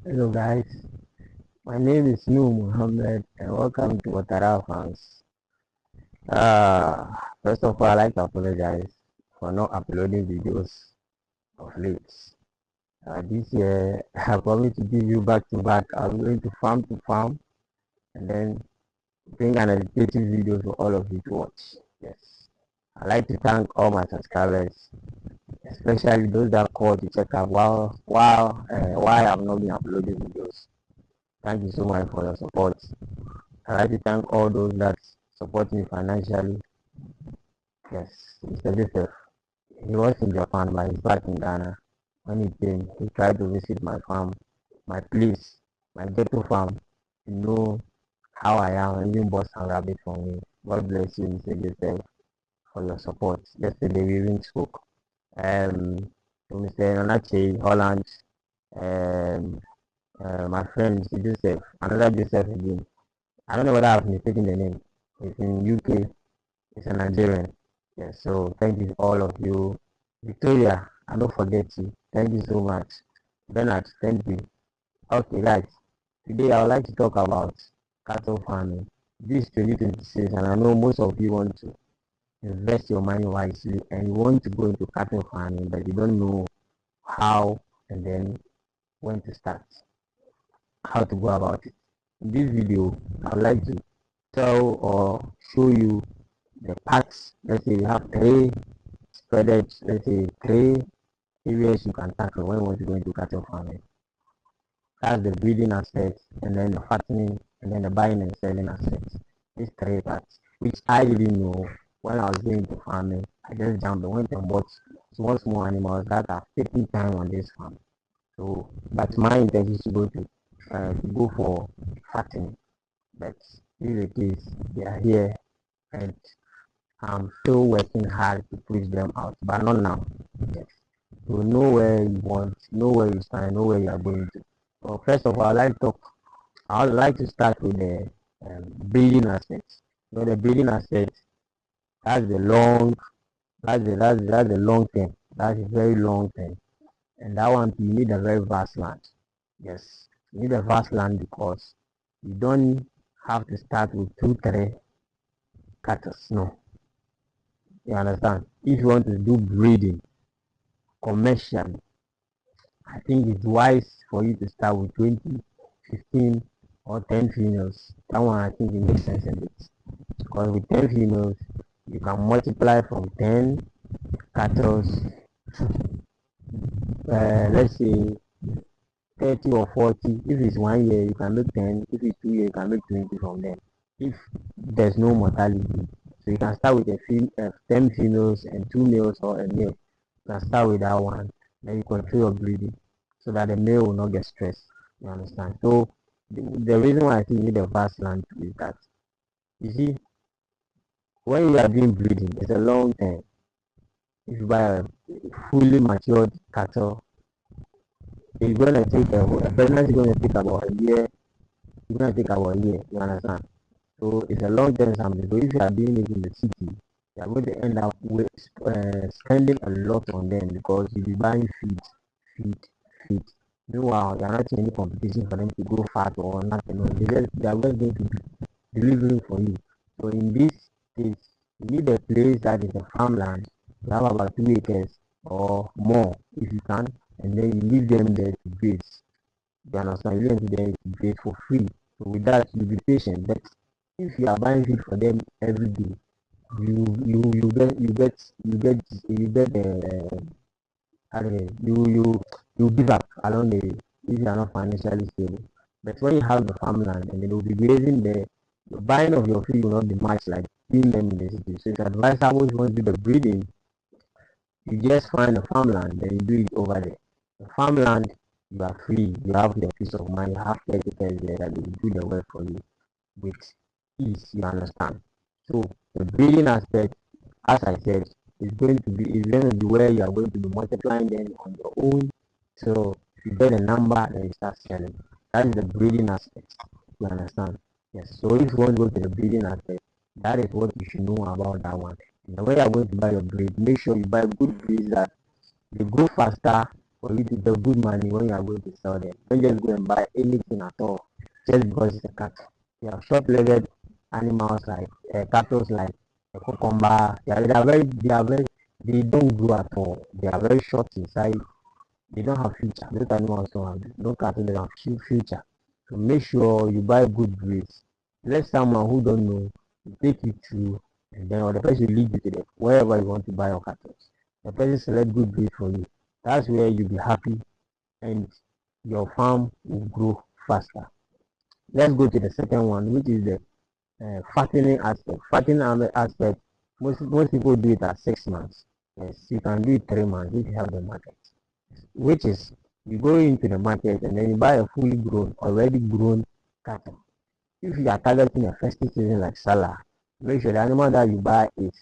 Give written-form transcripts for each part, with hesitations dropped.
Hello guys, my name is Noor Muhammad and welcome to Watara Farms. First of all, I'd like to apologize for not uploading videos of late. This year, I promise to give you back to back. I'm going to farm and then bring an educative video for all of you to watch. Yes, I'd like to thank all my subscribers, especially those that called to check out why I've not been uploading videos. Thank you so much for your support. I'd like to thank all those that support me financially. Yes, Mr. Joseph. He was in Japan, but he's back in Ghana. When he came, he tried to visit my farm, my place, my ghetto farm, to know how I am, and even bought some rabbit for me. God bless you, Mr. Joseph, for your support. Yesterday we even spoke. Um, to Mr. Nanache, Holland, um, my friend Mr. Joseph, another Joseph again. I don't know whether I've mistaken the name. It's in UK. It's a Nigerian. Yes, so thank you all of you. Victoria, I don't forget you. Thank you so much. Bernard, thank you. Okay, guys. Today I would like to talk about cattle farming. This is 2026, and I know most of you want to invest your money wisely and you want to go into cattle farming, but you don't know how and then when to start, how to go about it. In this video, I would like to tell or show you the parts. Let's say you have spreaded, let's say three areas you can tackle when you want to go into cattle farming. That's the breeding aspect, and then the fattening, and then the buying and selling aspect. These three parts, which I didn't know when I was going into farming. I just jumped and went and bought small animals that are taking time on this farm. So, but my intention is to go for fattening. But in the case, they are here, and I'm still working hard to push them out, but not now. Yes. So know where you want, know where you stand, know where you are going to. So first of all, I would like to start with the building aspect. You know, the building aspect, that's the long, that's the long term. That's a very long term. And that one, you need a very vast land. Yes, you need a vast land because you don't have to start with two, three cattle. No, you understand? If you want to do breeding commercially, I think it's wise for you to start with 20, 15, or 10 females. That one I think it makes sense a bit. Because with 10 females, you can multiply from 10 cattle, let's say 30 or 40. If it's 1 year, you can make 10. If it's 2 years, you can make 20 from them. If there's no mortality. So you can start with 10 females and 2 males or a male. You can start with that one. Then you control your breeding so that the male will not get stressed. You understand? So the reason why I think you need a vast land is that you see when you are doing breeding, it's a long term. If you buy a fully matured cattle, it's gonna take a pregnancy is gonna take about a year. It's gonna take about a year. You understand? So it's a long term something. So if you are doing it in the city, you are going to end up with spending a lot on them because you'll be buying feed, feed. Meanwhile, you are not seeing any competition for them to grow fat or nothing. They are just going to be delivering for you. So in this case, you need a place that is a farmland. You have about 2 acres or more if you can, and then you leave them there to graze. You understand? You leave them there to graze for free. So with that, you be patient. But if you are buying feed for them every day, you get you give up along the way if you are not financially stable. But when you have the farmland and they will be grazing there, the buying of your feed will not be much like being them in the city. So it's advisable if you want to do the breeding, you just find a farmland, then you do it over there. The farmland, you are free, you have your piece of mind, you have caretakers there that will do the work for you with ease, you understand. So the breeding aspect, as I said, is going to be where you are going to be multiplying them on your own. So if you get a number, then you start selling. That is the breeding aspect. You understand? Yes. So if you want to go to the breeding aspect, that is what you should know about that one. And the way you are going to buy your breed, make sure you buy good breeds that they grow faster for you to get good money when you are going to sell them. Don't just go and buy anything at all just because it's a cattle. You have short-legged animals like cattle like a cucumber. They don't grow at all. They are very short inside. They don't have future. Those animals don't cattle, they don't have future. So make sure you buy good breeds. Let someone who don't know take you through, and then or the person lead you to the wherever you want to buy your cattle. The person select good breed for you. That's where you'll be happy and your farm will grow faster. Let's go to the second one, which is the fattening aspect. Fattening aspect, most people do it at 6 months. Yes, you can do it 3 months if you have the market. Which is you go into the market and then you buy a fully grown, already grown cattle. If you are targeting a festive season like Salah, make sure the animal that you buy is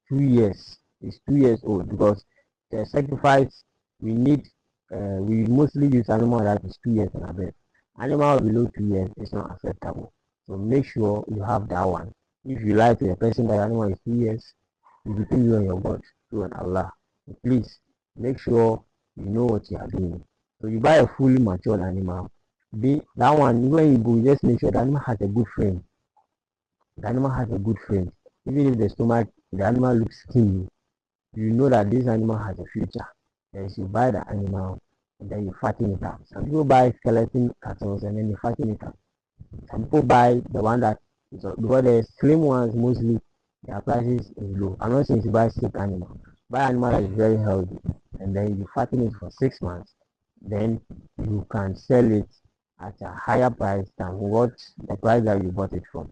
2 years. Is 2 years old because the sacrifice we need. We mostly use animal that is 2 years and above. Animal below 2 years is not acceptable. So make sure you have that one. If you lie to the person that animal is 2 years, it's between you and your God, you and Allah. So please make sure you know what you are doing. So you buy a fully matured animal. That one, when you go, just make sure the animal has a good frame. The animal has a good frame. Even if the animal looks skinny, you know that this animal has a future. Then you buy the animal and then you fatten it up. Some people buy skeleton cattle and then you fatten it up. Some people buy the one that is because the slim ones mostly their prices is low. I'm not saying to buy sick animal. Buy animal that is very healthy and then you fatten it for 6 months. Then you can sell it at a higher price than what the price that you bought it from.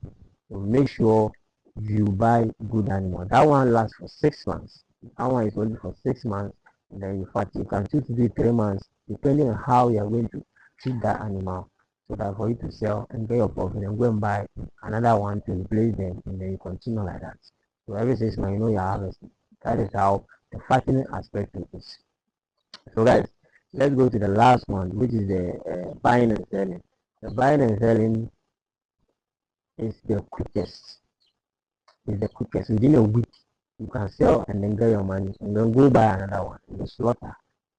So make sure you buy good animal. That one lasts for 6 months. That one is only for 6 months. And then you can choose to do 3 months depending on how you are going to treat that animal so that for you to sell and get your profit and go and buy another one to replace them and then you continue like that. So every 6 months you know you're harvesting. That is how the fattening aspect is. So guys, let's go to the last one, which is the buying and selling. The buying and selling is the quickest. Is the quickest. Within a week, you can sell and then get your money and then go buy another one in the slaughter.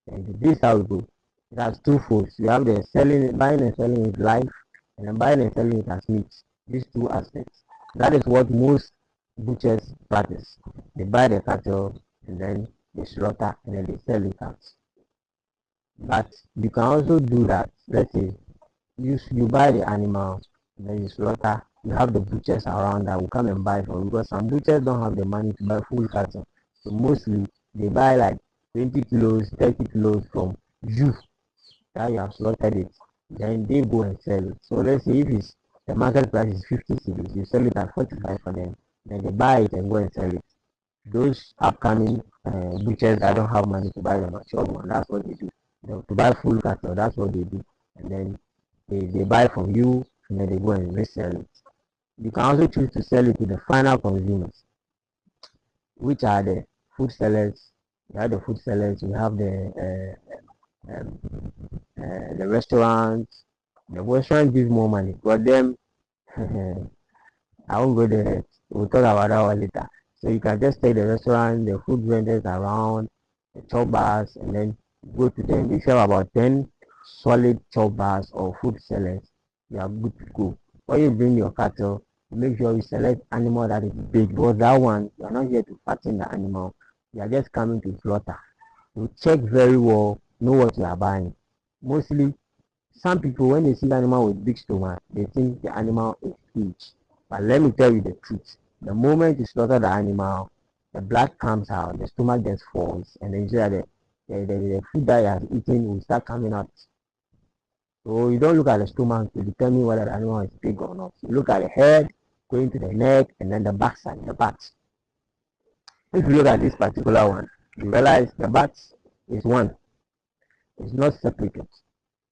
And this is how it goes. It has two folds. You have the selling, buying and selling is life, and then buying and selling it as meat. These two aspects. That is what most butchers practice. They buy the cattle and then they slaughter and then they sell it out. But you can also do that. Let's say you buy the animal, then you slaughter. You have the butchers around that will come and buy from you because some butchers don't have the money to buy full cattle. So mostly they buy like 20 kilos, 30 kilos from you that you have slaughtered it. Then they go and sell it. So let's say if it's the market price is 50 cedis, you sell it at 45 for them. Then they buy it and go and sell it. Those upcoming butchers that don't have money to buy the mature one, that's what they do. To buy full cattle, that's what they do. And then they buy from you and then they go and resell it. You can also choose to sell it to the final consumers, which are the food sellers. You have the food sellers, you have the restaurants. The restaurant gives more money, but them, I won't go there. We'll talk about that one later. So you can just take the restaurant, the food vendors around, the chop bars, and then go to them. If you have about 10 solid chop bars or food sellers, you are good to go. When you bring your cattle, make sure you select animal that is big because that one, you are not here to fatten the animal. You are just coming to slaughter. You check very well, know what you are buying. Mostly, some people, when they see the animal with big stomach, they think the animal is huge. But let me tell you the truth. The moment you slaughter the animal, the blood comes out, the stomach just falls, and then you see that the food that you have eaten will start coming out. So you don't look at the stomach to determine whether the animal is big or not. You look at the head, going to the neck, and then the backside, the back. If you look at this particular one, you realize the back is one. It's not separated.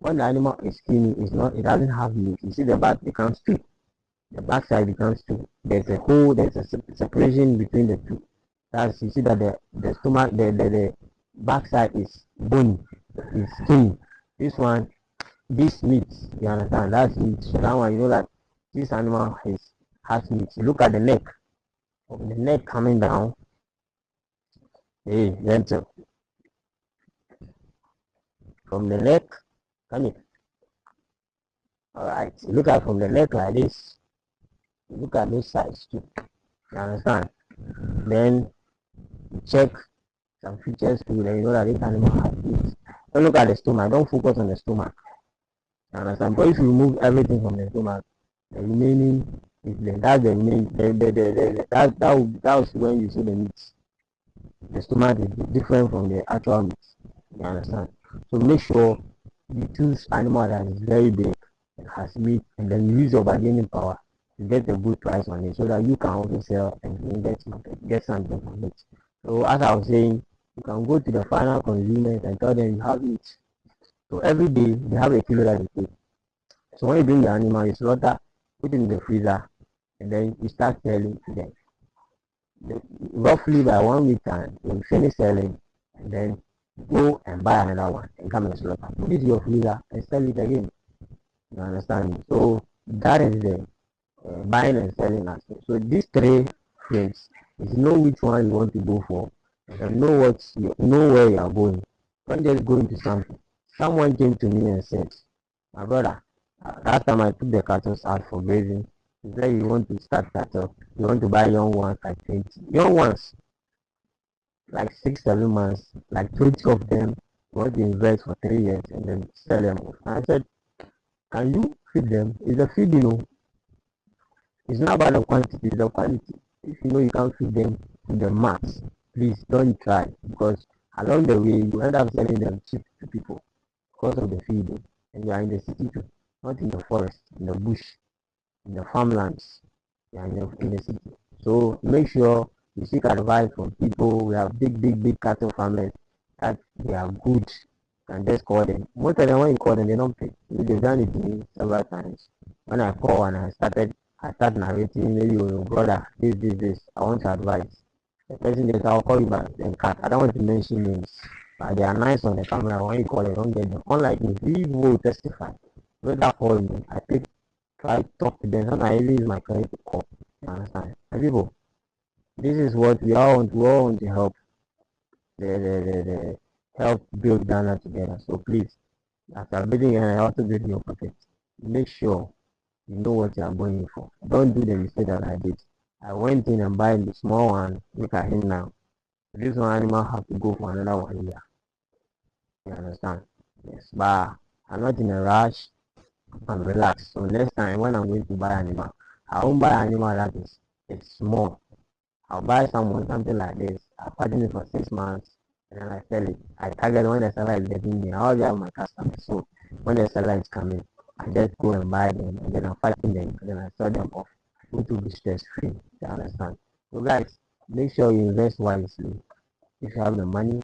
When the animal is skinny, it doesn't have meat. You see the back becomes two. The backside becomes two. There's a separation between the two. That's you see that the stomach, the backside is bony, is skinny. This meat, you understand? That's meat. So that one, you know that this animal has meat. You look at the neck, the neck coming down. Hey, gentle. from the neck, come here. Alright, look at from the neck like this. Look at those sides too. You understand? Then check some features too, then you know that this animal has teeth. Don't look at the stomach, don't focus on the stomach. You understand? But if you remove everything from the stomach, the remaining is that's the main that was when you see the meat. The stomach is different from the actual meat. You understand? So make sure you choose animal that is very big, it has meat, and then use your bargaining power to get a good price on it so that you can also sell and get something from it. So as I was saying, you can go to the final consumers and tell them you have meat. So every day they have a kilo that they take. So when you bring the animal, you slaughter, put it in the freezer, and then you start selling to them. Roughly by 1 week time, you finish selling, and then go and buy another one and come and slaughter. Put it in your freezer and sell it again. You understand? So that is the buying and selling aspect. So these three things, if you know which one you want to go for, and know where you are going, don't just go into something. Someone came to me and said, my brother, last time I took the cattle out for grazing, he said you want to start cattle, you want to buy young ones like 20, young ones like 6, 7 months, like 20 of them, you want to invest for 3 years and then sell them off. I said, can you feed them? It's a feed, it's not about the quantity, it's the quality. If you know you can't feed them to the max, please don't try, because along the way you end up selling them cheap to people because of the feeding, and you are in the city too, not in the forest, in the bush, in the farmlands, you are in the city. So make sure you seek advice from people. We have big cattle farmers that they are good, and just call them. Most of them, when you call them, they don't pay. They've done it to me several times. When I call and I start narrating, maybe your brother, this, I want to advise. The person says, I'll call you back and cut. I don't want to mention names, but they are nice on the camera. When you call, they don't get them. Unlike me, these will testify. When that call me, I try to talk to them, and I use my credit to call. You understand? And people, this is what we all want to help the help build Ghana together. So please, after building and also building your pocket, make sure you know what you are going for. Don't do the mistake that I did. I went in and buy the small one. Look at him now. This one animal have to go for another 1 year. You understand? Yes, but I'm not in a rush. I'm relaxed. So next time when I'm going to buy animal, I won't buy animal that is it's small. I'll buy something like this. I'll pattern it for 6 months and then I sell it. I target when the seller is getting me. I already have my customers. So when the seller is coming, I just go and buy them and then I'm fighting them and then I sell them off. It will be stress free. You understand? So guys, make sure you invest wisely. If you have the money,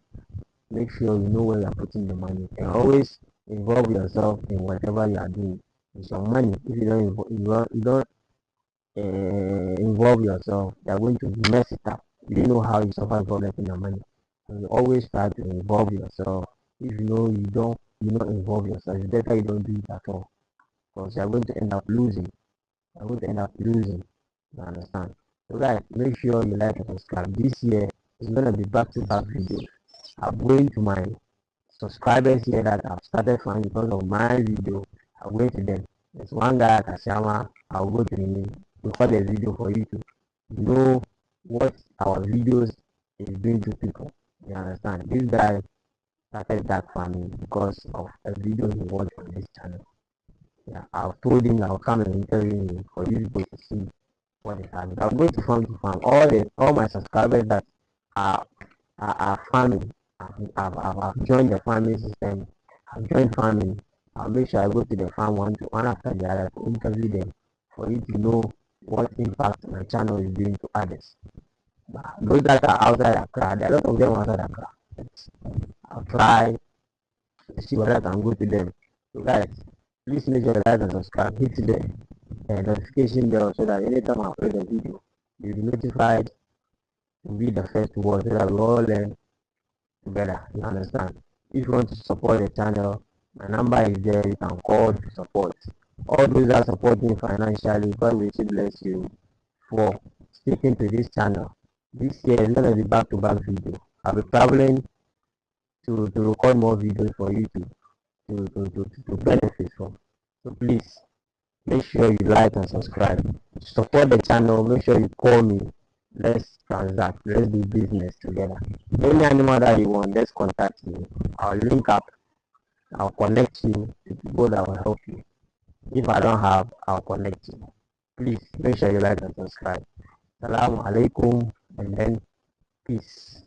make sure you know where you are putting the money and always involve yourself in whatever you are doing. It's your money. If you don't involve yourself, you are going to mess it up. You know how you suffer for getting your money. So you always try to involve yourself. If you know you don't involve yourself, it's better you don't do it at all. Because you are going to end up losing. You are going to end up losing. You understand? So guys, make sure you like and subscribe. This year is gonna be back-to-back videos. I'm going to my subscribers here that have started from because of my video. I'm going to them. There's one guy at Kashama. I'll go to him. Record a video for you to know what our videos is doing to people. You understand? This guy started that farming because of a video he watched on this channel. Yeah, I've told him I'll come and interview him for you people to see what is happening. I'm going to farm. All my subscribers that are farming. I've joined the farming system. I've joined farming. I'll make sure I go to the farm one after the other to interview them for you to know what impact my channel is doing to others. But those that are outside Accra, there are a lot of them outside Accra. I'll try to see whether I can go to them. So guys, please make sure you like and subscribe. Hit the notification bell so that anytime I upload a video, you'll be notified to be the first one so that we all learn together. You understand? If you want to support the channel, my number is there. You can call to support. All those that support me financially, God will bless you for sticking to this channel. This year is gonna be back-to-back video. I'll be traveling to record more videos for you to to benefit from. So please make sure you like and subscribe. To support the channel, make sure you call me. Let's transact. Let's do business together. Any animal that you want, let's contact me. I'll link up. I'll connect you with people that will help you. If I don't have, I'll connect you. Please make sure you like and subscribe. Assalamu alaikum and then peace.